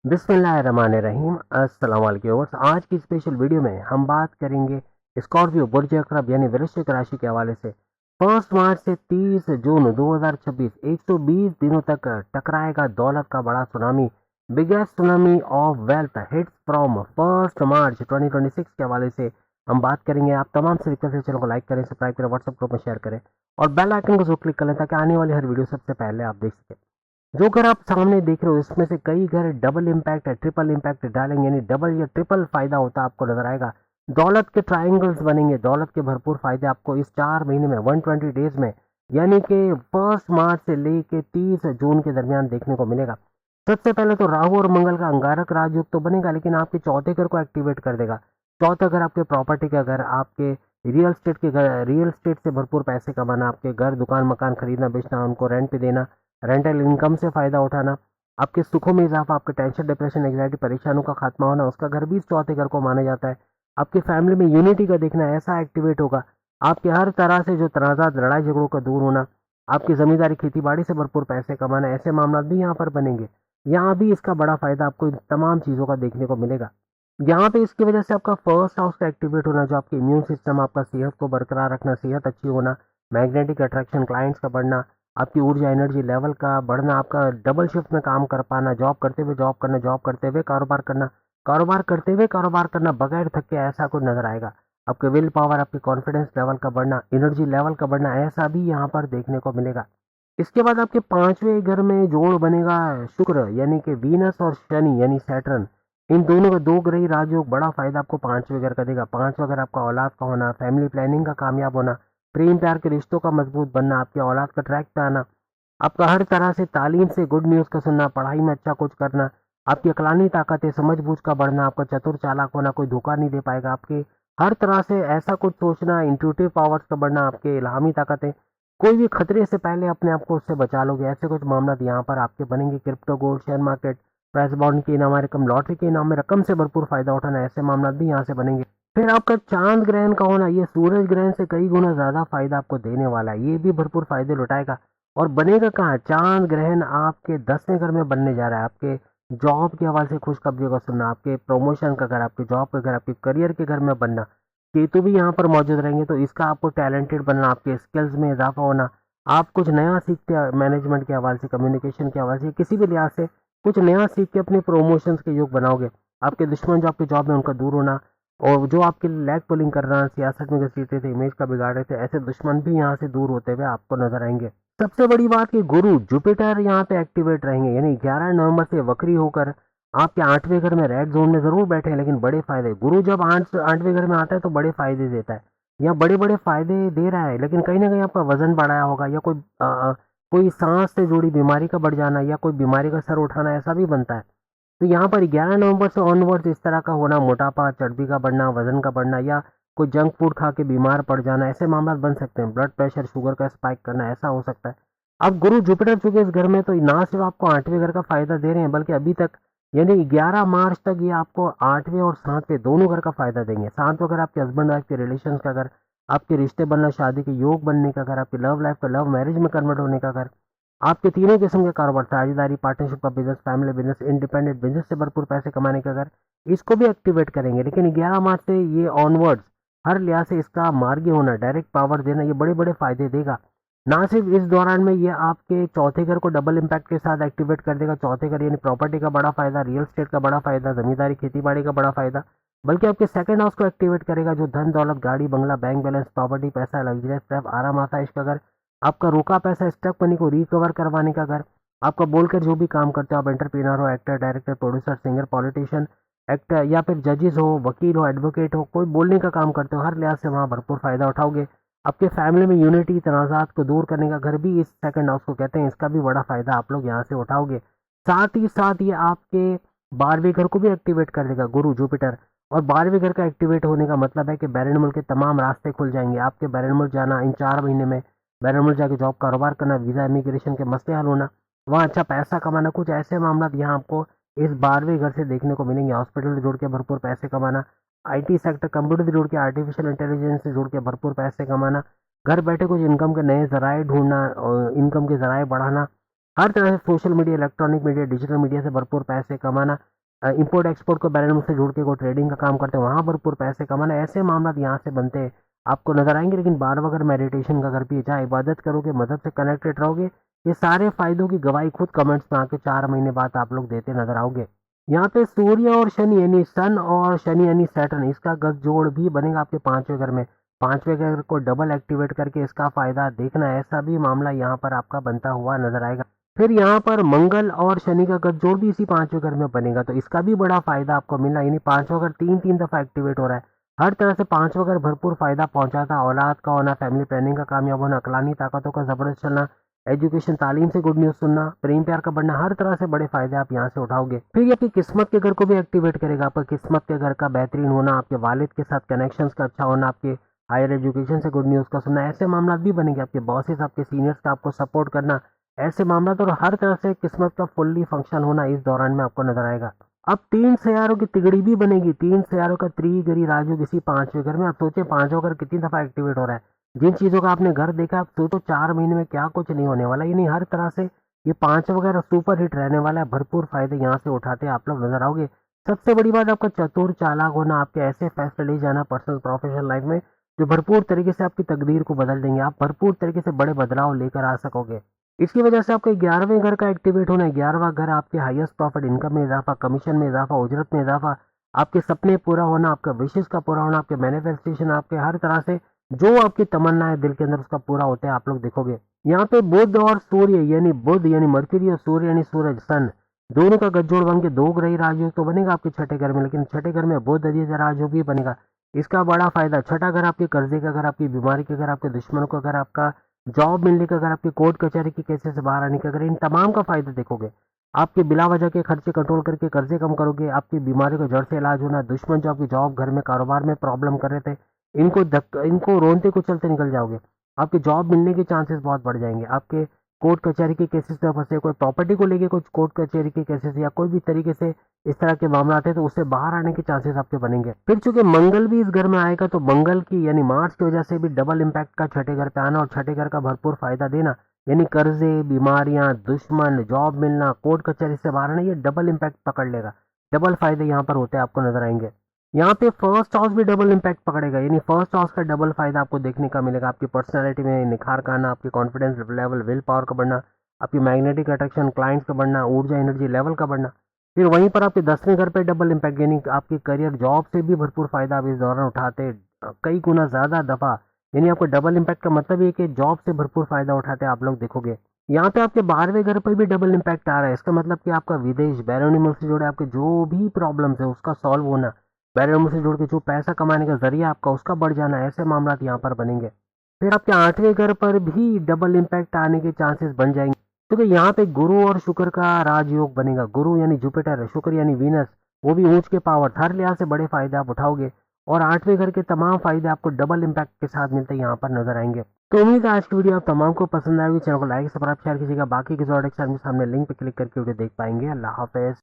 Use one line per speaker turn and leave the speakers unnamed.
बिस्मिल्लाहिर्रहमानिर्रहीम। अस्सलाम वालेकुम व्यूअर्स। आज की स्पेशल वीडियो में हम बात करेंगे स्कॉर्पियो बुर्ज अकरब यानी वृश्चिक राशि के हवाले से। 1 मार्च से 30 जून 2026 120 दिनों तक टकराएगा दौलत का बड़ा tsunami. Biggest tsunami of wealth hits from 1 मार्च 2026 के हवाले से हम बात करेंगे। आप तमाम से रिक्वेस्ट है, चैनल को लाइक करें, सब्सक्राइब करें, व्हाट्सएप ग्रुप में शेयर करें और बेल आइकन को जरूर क्लिक करें ताकि आने वाली हर वीडियो सबसे पहले आप देख सकें। जो घर आप सामने देख रहे हो इसमें से कई घर डबल इम्पैक्ट है, ट्रिपल इम्पैक्ट डालेंगे, यानी डबल या ट्रिपल फायदा होता आपको नजर आएगा। दौलत के ट्रायंगल्स बनेंगे, दौलत के भरपूर फायदे आपको इस 4 महीने में 120 डेज में यानी कि 1 मार्च से लेके 30 जून के दरमियान देखने को मिलेगा। सबसे पहले तो राहु और मंगल का अंगारक राजयोग तो बनेगा, लेकिन आपके चौथे घर को एक्टिवेट कर देगा। चौथा घर आपके प्रॉपर्टी का घर, आपके रियल स्टेट के घर, रियल स्टेट से भरपूर पैसे कमाना, आपके घर दुकान मकान खरीदना बेचना, उनको रेंट पे देना, रेंटल इनकम से फायदा उठाना, आपके सुखों में इजाफा, आपके टेंशन डिप्रेशन एंग्जाइटी परेशानियों का खात्मा होना, उसका घर भी इस चौथे घर को माना जाता है। आपकी फैमिली में यूनिटी का देखना ऐसा एक्टिवेट होगा। आपके हर तरह से जो तनाजात लड़ाई झगड़ों का दूर होना, आपकी जमींदारी खेती बाड़ी से भरपूर पैसे कमाना, ऐसे मामला भी यहाँ पर बनेंगे। यहाँ भी इसका बड़ा फायदा आपको इन तमाम चीजों का देखने को मिलेगा। यहाँ पे इसकी वजह से आपका फर्स्ट हाउस का एक्टिवेट होना, जो आपके इम्यून सिस्टम, आपका सेहत को बरकरार रखना, सेहत अच्छी होना, मैग्नेटिक अट्रैक्शन, क्लाइंट्स का बढ़ना, आपकी ऊर्जा एनर्जी लेवल का बढ़ना, आपका डबल शिफ्ट में काम कर पाना, जॉब करते हुए जॉब करना, जॉब करते हुए कारोबार करना, कारोबार करते हुए कारोबार करना बगैर थके, ऐसा कुछ नजर आएगा। आपके विल पावर, आपके कॉन्फिडेंस लेवल का बढ़ना, एनर्जी लेवल का बढ़ना, ऐसा भी यहाँ पर देखने को मिलेगा। इसके बाद आपके पांचवें घर में जोड़ बनेगा शुक्र यानी कि वीनस और शनि यानी सैटर्न। इन दोनों का दो ग्रही राजयोग बड़ा फायदा आपको पांचवें घर का देगा। पांचवा घर आपका औलाद का होना, फैमिली प्लानिंग का कामयाब होना, प्रेम प्यार के रिश्तों का मजबूत बनना, आपके औलाद का ट्रैक पे आना, आपका हर तरह से तालीम से गुड न्यूज का सुनना, पढ़ाई में अच्छा कुछ करना, आपकी अकलानी ताकतें, समझबूझ का बढ़ना, आपका चतुर चालाक होना, कोई धोखा नहीं दे पाएगा, आपके हर तरह से ऐसा कुछ सोचना, इंट्यूटिव पावर्स का बढ़ना, आपके इल्हामी ताकतें, कोई भी खतरे से पहले अपने आप को उससे बचा लोगे, ऐसे कुछ मामला यहाँ पर आपके बनेंगे। Crypto, gold, share market, price bond के इनाम रकम, लॉटरी के इनाम में रकम से भरपूर फायदा उठाना, ऐसे मामला भी यहाँ से बनेंगे। फिर आपका चांद ग्रहण का होना, ये सूरज ग्रहण से कई गुना ज्यादा फायदा आपको देने वाला है, ये भी भरपूर फायदे लुटाएगा। और बनेगा कहाँ, चांद ग्रहण आपके 10वें घर में बनने जा रहा है। आपके जॉब के हवाले से खुशखबरी का सुनना, आपके प्रमोशन का घर, आपके जॉब का घर, आपके करियर के घर में बनना, केतु भी यहाँ पर मौजूद रहेंगे, तो इसका आपको टैलेंटेड बनना, आपके स्किल्स में इजाफा होना, आप कुछ नया सीखते हैं मैनेजमेंट के हवाले से, कम्युनिकेशन के हवाले से, किसी भी लिहाज से कुछ नया सीख के अपने प्रमोशन के योग बनाओगे। आपके दुश्मन जो आपके जॉब में उनका दूर होना, और जो आपके लैग पुलिंग कर रहा है, सियासत में घसीट थे, इमेज का बिगाड़ रहे थे, ऐसे दुश्मन भी यहाँ से दूर होते हुए आपको नजर आएंगे। सबसे बड़ी बात कि गुरु जुपिटर यहाँ पे एक्टिवेट रहेंगे, यानी 11 नवंबर से वक्री होकर आपके 8वें घर में रेड जोन में जरूर बैठे हैं, लेकिन बड़े फायदे, गुरु जब 8वें घर में आता है तो बड़े फायदे देता है। या बड़े बड़े फायदे दे रहा है, लेकिन कहीं ना कहीं आपका वजन बढ़ाया होगा, या कोई सांस से जुड़ी बीमारी का बढ़ जाना, या कोई बीमारी का सर उठाना, ऐसा भी बनता है। तो यहाँ पर 11 नवंबर से ऑनवर्ड्स इस तरह का होना, मोटापा, चर्बी का बढ़ना, वजन का बढ़ना, या कोई जंक फूड खा के बीमार पड़ जाना, ऐसे मामला बन सकते हैं। ब्लड प्रेशर, शुगर का स्पाइक करना, ऐसा हो सकता है। अब गुरु जुपिटर चुके इस घर में, तो ना सिर्फ आपको 8वें घर का फायदा दे रहे हैं, बल्कि अभी तक यानी 11 मार्च तक ये आपको 8वें और 7वें दोनों घर का फायदा देंगे। 7वां घर आपके हस्बैंड वाइफ के रिलेशन का घर, आपके रिश्ते बनना, शादी के योग बनने का घर, आपकी लव लाइफ का लव मैरिज में कन्वर्ट होने का घर, आपके तीनों किस्म के कारोबार, साझेदारी, पार्टनरशिप का business, family business, independent business से भरपूर पैसे कमाने का घर, इसको भी एक्टिवेट करेंगे। लेकिन 11 मार्च से ये ऑनवर्ड्स हर लिहाज से इसका मार्गी होना, डायरेक्ट पावर देना, ये बड़े बड़े फायदे देगा। ना सिर्फ इस दौरान में ये आपके चौथे घर को डबल इम्पैक्ट के साथ एक्टिवेट कर देगा। चौथे घर यानी प्रॉपर्टी का बड़ा फायदा, रियल स्टेट का बड़ा फायदा, जमींदारी खेती बाड़ी का बड़ा फायदा, बल्कि आपके सेकंड हाउस को एक्टिवेट करेगा, जो धन दौलत, गाड़ी बंगला, बैंक बैलेंस, प्रॉपर्टी, पैसा, लग्जरियस लाइफ, आराम आसाइश का घर, आपका रोका पैसा, स्टक मनी को रिकवर करवाने का घर, आपका बोलकर जो भी काम करते हो, आप एंटरप्रेन्योर हो, actor, director, producer, singer, politician, actor, या फिर जजेस हो, वकील हो, एडवोकेट हो, कोई बोलने का काम करते हो, हर लिहाज से वहां भरपूर फायदा उठाओगे। आपके फैमिली में यूनिटी, तनाजात को दूर करने का घर भी इस सेकंड हाउस को कहते हैं, इसका भी बड़ा फायदा आप लोग यहाँ से उठाओगे। साथ ही साथ ये आपके 12वें घर को भी एक्टिवेट कर देगा गुरु जुपिटर। और 12वें घर का एक्टिवेट होने का मतलब है कि बैरन मुल्क के तमाम रास्ते खुल जाएंगे। आपके बैरन मुल्क जाना इन 4 महीने में, बैरन मुल्क जाके जॉब कारोबार करना, वीजा इमिग्रेशन के मसले हल होना, वहाँ अच्छा पैसा कमाना, कुछ ऐसे मामला यहाँ आपको इस 12वें घर से देखने को मिलेंगे। हॉस्पिटल से जुड़ के भरपूर पैसे कमाना, आईटी सेक्टर, कंप्यूटर से जुड़ के, आर्टिफिशियल इंटेलिजेंस से जुड़ के भरपूर पैसे कमाना, घर बैठे कुछ इनकम के नए जराए ढूंढना और इनकम के जराए बढ़ाना, हर तरह से social media, electronic media, digital media से भरपूर पैसे कमाना, इंपोर्ट एक्सपोर्ट को बैलेंस से जोड़ के कोई ट्रेडिंग का काम करते हैं वहाँ भरपूर पैसे कमाना, ऐसे मामला यहाँ से बनते हैं आपको नजर आएंगे। लेकिन बार बार मेडिटेशन का घर भी जहाँ इबादत करोगे, मदद से कनेक्टेड रहोगे, ये सारे फायदों की गवाही खुद कमेंट्स में आके 4 महीने बाद आप लोग देते नजर आओगे। यहाँ पे सूर्य और शनि यानी सन और शनि यानी सैटर्न, इसका गठजोड़ भी बनेगा आपके 5वें घर में। 5वें घर को डबल एक्टिवेट करके इसका फायदा देखना, ऐसा भी मामला यहाँ पर आपका बनता हुआ नजर आएगा। फिर यहाँ पर मंगल और शनि का गठजोड़ भी इसी 5वें घर में बनेगा, तो इसका भी बड़ा फायदा आपको मिलना, यानी 5वां घर 3 दफा एक्टिवेट हो रहा है। हर तरह से 5वां घर भरपूर फायदा पहुंचाता, औलाद का होना, फैमिली प्लानिंग का कामयाब होना, अकलानी ताकतों का जबरदस्त चलना, एजुकेशन तालीम से गुड न्यूज सुनना, प्रेम प्यार का बढ़ना, हर तरह से बड़े फायदे आप यहाँ से उठाओगे। फिर ये आपकी किस्मत के घर को भी एक्टिवेट करेगा, आपका किस्मत के घर का बेहतरीन होना, आपके वालिद के साथ कनेक्शंस का अच्छा होना, आपके हायर एजुकेशन से गुड न्यूज का सुनना, ऐसे मामला भी बनेंगे। आपके बॉसेस, आपके सीनियर्स का आपको सपोर्ट करना, ऐसे मामला तो हर तरह से किस्मत का फुल्ली फंक्शन होना इस दौरान में आपको नजर आएगा। अब 3 सैयारों की तिगड़ी भी बनेगी, 3 सैयारों का त्रिगरी राजयोग इसी 5वें घर में। आप सोचे 5वां घर कितनी दफा एक्टिवेट हो रहा है, जिन चीजों का आपने घर देखा, आप सोचो 4 महीने में क्या कुछ नहीं होने वाला, यानी हर तरह से ये 5वां घर सुपर हिट रहने वाला है। भरपूर फायदे यहाँ से उठाते आप लोग नजर आओगे। सबसे बड़ी बात आपका चतुर चालाक होना, आपके ऐसे फैसले ले जाना पर्सनल प्रोफेशनल लाइफ में जो भरपूर तरीके से आपकी तकदीर को बदल देंगे। आप भरपूर तरीके से बड़े बदलाव लेकर आ सकोगे। इसकी वजह से आपके 11वें घर का एक्टिवेट होना है। 11वां घर आपके हाईएस्ट प्रॉफिट, इनकम में इजाफा, कमीशन में इजाफा, उजरत में इजाफा, आपके सपने पूरा होना, आपका विशेष का पूरा होना, आपके मैनिफेस्टेशन, आपके हर तरह से जो आपकी तमन्ना है दिल के अंदर उसका पूरा होते हैं आप लोग देखोगे। यहाँ पे बुध और सूर्य यानी बुध यानी मर्क्यूरी और सूर्य यानी सूरज सन, दोनों का गठजोड़ बन के 2 ग्रही राजयोग तो बनेगा आपके 6ठे घर में। लेकिन 6ठे घर में बुध अजीज राजयोग भी बनेगा। इसका बड़ा फायदा, 6ठा घर आपके कर्जे का घर, आपकी बीमारी का घर, आपके दुश्मनों का घर, आपका जॉब मिलने का घर, आपके कोर्ट कचहरी के केसेस से बाहर आने का घर, इन तमाम का फायदा देखोगे। आपके बिला वजह के खर्चे कंट्रोल करके कर्जे कम करोगे, आपकी बीमारी का जड़ से इलाज होना, दुश्मन जो आपकी जॉब, घर में, कारोबार में प्रॉब्लम कर रहे थे, इनको रोनते कुचलते निकल जाओगे। आपकी जॉब मिलने के चांसेस बहुत बढ़ जाएंगे। आपके कोर्ट कचहरी के केसेस में फंसे, कोई प्रॉपर्टी को लेके कुछ कोर्ट कचहरी के केसेस या कोई भी तरीके से इस तरह के मामला आते हैं तो उससे बाहर आने के चांसेस आपके बनेंगे। फिर चूंकि मंगल भी इस घर में आएगा तो मंगल की यानी मार्च की वजह से भी डबल इम्पैक्ट का 6ठे घर पे आना और 6ठे घर का भरपूर फायदा देना, यानी कर्जे, बीमारियां, दुश्मन, जॉब मिलना, कोर्ट कचहरी से बाहर आना, ये डबल इम्पैक्ट पकड़ लेगा। डबल फायदे यहाँ पर होते हैं आपको नजर आएंगे। यहाँ पे फर्स्ट हाउस भी डबल इम्पैक्ट पकड़ेगा, यानी फर्स्ट हाउस का डबल फायदा आपको देखने का मिलेगा। आपकी पर्सनैलिटी में निखार का आना, आपकी कॉन्फिडेंस लेवल, विल पावर का बढ़ना, आपकी मैग्नेटिक अट्रैक्शन, क्लाइंट्स का बढ़ना, ऊर्जा एनर्जी लेवल का बढ़ना। फिर वहीं पर आपके 10वें घर पे डबल इम्पैक्ट, यानी आपके करियर, जॉब से भी भरपूर फायदा आप इस दौरान उठाते कई गुना ज्यादा दफा, यानी आपको डबल इम्पैक्ट का मतलब ये कि जॉब से भरपूर फायदा उठाते आप लोग देखोगे। यहाँ पे आपके 12वें घर पर भी डबल इम्पैक्ट आ रहा है। इसका मतलब कि आपका विदेश, बैरूनी मुल्क से जुड़े आपके जो भी प्रॉब्लम्स है उसका सॉल्व होना, बैरूनी मुल्क से जुड़ के जो पैसा कमाने का जरिया आपका उसका बढ़ जाना, ऐसे मामला यहाँ पर बनेंगे। फिर आपके 8वें घर पर भी डबल इम्पैक्ट आने के चांसेस बन जाएंगे, क्योंकि यहाँ पे गुरु और शुक्र का राजयोग बनेगा। गुरु यानी जुपिटर, शुक्र यानी वीनस, वो भी ऊंच के पावर, हर लिहाज से बड़े फायदे आप उठाओगे और 8वें घर के तमाम फायदे आपको डबल इम्पैक्ट के साथ मिलते यहाँ पर नजर आएंगे। तो उम्मीद है आज की वीडियो आप तमाम को पसंद आएगी। चैनल को लाइक, सब्सक्राइब, शेयर कीजिएगा। बाकी की जो सामने लिंक पे क्लिक करके वीडियो देख पाएंगे। अल्लाह हाफिज।